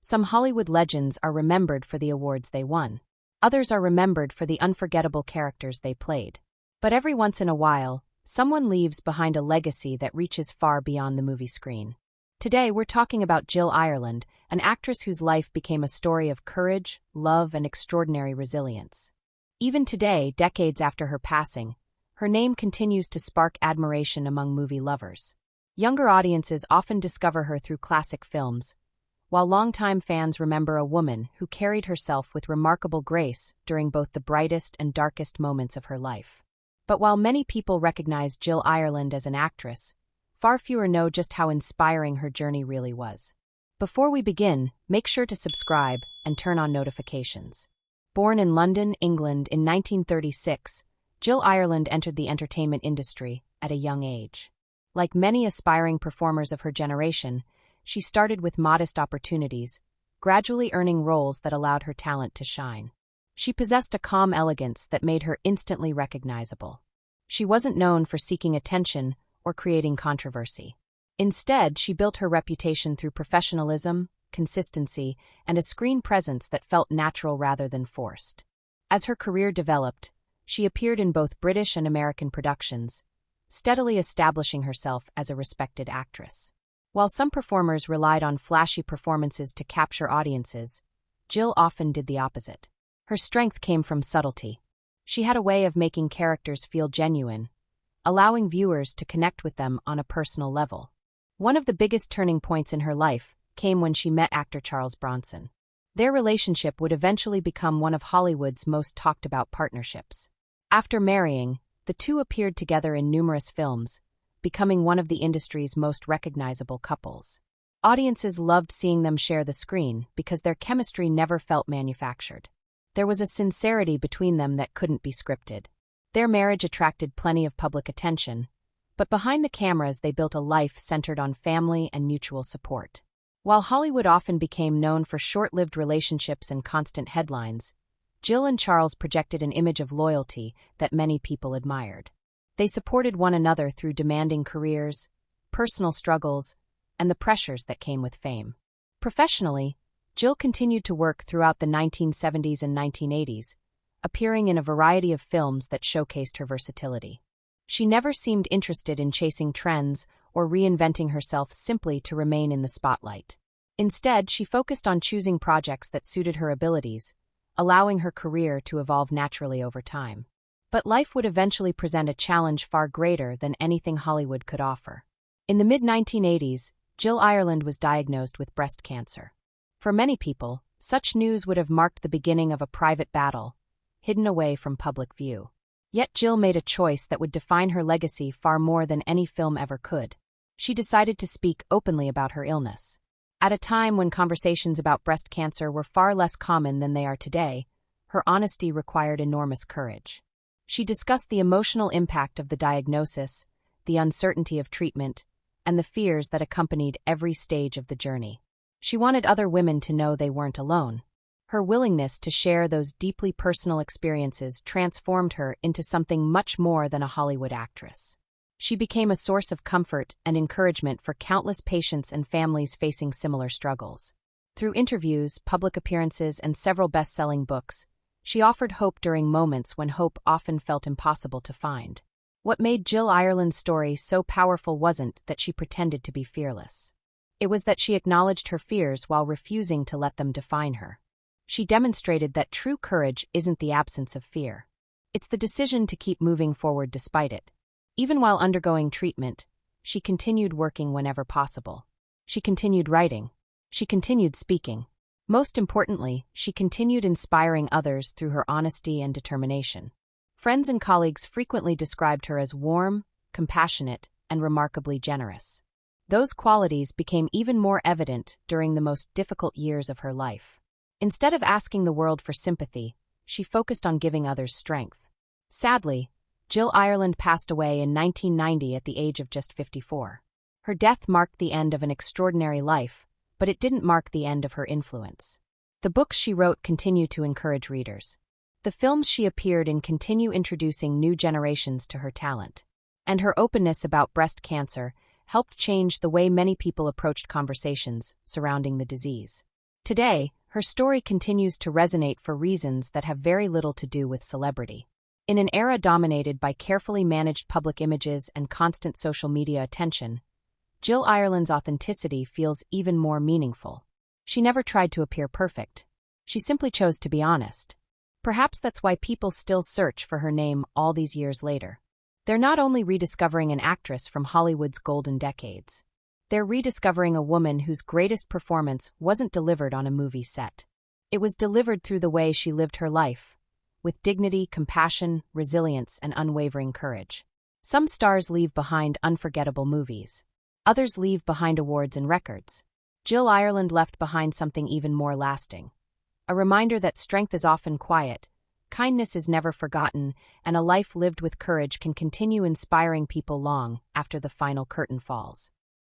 Some Hollywood legends are remembered for the awards they won. Others are remembered for the unforgettable characters they played. But every once in a while, someone leaves behind a legacy that reaches far beyond the movie screen. Today, we're talking about Jill Ireland, an actress whose life became a story of courage, love, and extraordinary resilience. Even today, decades after her passing, her name continues to spark admiration among movie lovers. Younger audiences often discover her through classic films, while longtime fans remember a woman who carried herself with remarkable grace during both the brightest and darkest moments of her life. But while many people recognize Jill Ireland as an actress, far fewer know just how inspiring her journey really was. Before we begin, make sure to subscribe and turn on notifications. Born in London, England in 1936, Jill Ireland entered the entertainment industry at a young age. Like many aspiring performers of her generation, she started with modest opportunities, gradually earning roles that allowed her talent to shine. She possessed a calm elegance that made her instantly recognizable. She wasn't known for seeking attention or creating controversy. Instead, she built her reputation through professionalism, consistency, and a screen presence that felt natural rather than forced. As her career developed, she appeared in both British and American productions, steadily establishing herself as a respected actress. While some performers relied on flashy performances to capture audiences, Jill often did the opposite. Her strength came from subtlety. She had a way of making characters feel genuine, allowing viewers to connect with them on a personal level. One of the biggest turning points in her life came when she met actor Charles Bronson. Their relationship would eventually become one of Hollywood's most talked-about partnerships. After marrying, the two appeared together in numerous films, becoming one of the industry's most recognizable couples. Audiences loved seeing them share the screen because their chemistry never felt manufactured. There was a sincerity between them that couldn't be scripted. Their marriage attracted plenty of public attention, but behind the cameras they built a life centered on family and mutual support. While Hollywood often became known for short-lived relationships and constant headlines, Jill and Charles projected an image of loyalty that many people admired. They supported one another through demanding careers, personal struggles, and the pressures that came with fame. Professionally, Jill continued to work throughout the 1970s and 1980s, appearing in a variety of films that showcased her versatility. She never seemed interested in chasing trends or reinventing herself simply to remain in the spotlight. Instead, she focused on choosing projects that suited her abilities, allowing her career to evolve naturally over time. But life would eventually present a challenge far greater than anything Hollywood could offer. In the mid-1980s, Jill Ireland was diagnosed with breast cancer. For many people, such news would have marked the beginning of a private battle, hidden away from public view. Yet Jill made a choice that would define her legacy far more than any film ever could. She decided to speak openly about her illness. At a time when conversations about breast cancer were far less common than they are today, her honesty required enormous courage. She discussed the emotional impact of the diagnosis, the uncertainty of treatment, and the fears that accompanied every stage of the journey. She wanted other women to know they weren't alone. Her willingness to share those deeply personal experiences transformed her into something much more than a Hollywood actress. She became a source of comfort and encouragement for countless patients and families facing similar struggles. Through interviews, public appearances, and several best-selling books, she offered hope during moments when hope often felt impossible to find. What made Jill Ireland's story so powerful wasn't that she pretended to be fearless. It was that she acknowledged her fears while refusing to let them define her. She demonstrated that true courage isn't the absence of fear. It's the decision to keep moving forward despite it. Even while undergoing treatment, she continued working whenever possible. She continued writing. She continued speaking. Most importantly, she continued inspiring others through her honesty and determination. Friends and colleagues frequently described her as warm, compassionate, and remarkably generous. Those qualities became even more evident during the most difficult years of her life. Instead of asking the world for sympathy, she focused on giving others strength. Sadly, Jill Ireland passed away in 1990 at the age of just 54. Her death marked the end of an extraordinary life, but it didn't mark the end of her influence. The books she wrote continue to encourage readers. The films she appeared in continue introducing new generations to her talent. And her openness about breast cancer helped change the way many people approached conversations surrounding the disease. Today, her story continues to resonate for reasons that have very little to do with celebrity. In an era dominated by carefully managed public images and constant social media attention, Jill Ireland's authenticity feels even more meaningful. She never tried to appear perfect. She simply chose to be honest. Perhaps that's why people still search for her name all these years later. They're not only rediscovering an actress from Hollywood's golden decades. They're rediscovering a woman whose greatest performance wasn't delivered on a movie set. It was delivered through the way she lived her life, with dignity, compassion, resilience, and unwavering courage. Some stars leave behind unforgettable movies. Others leave behind awards and records. Jill Ireland left behind something even more lasting. A reminder that strength is often quiet, kindness is never forgotten, and a life lived with courage can continue inspiring people long after the final curtain falls.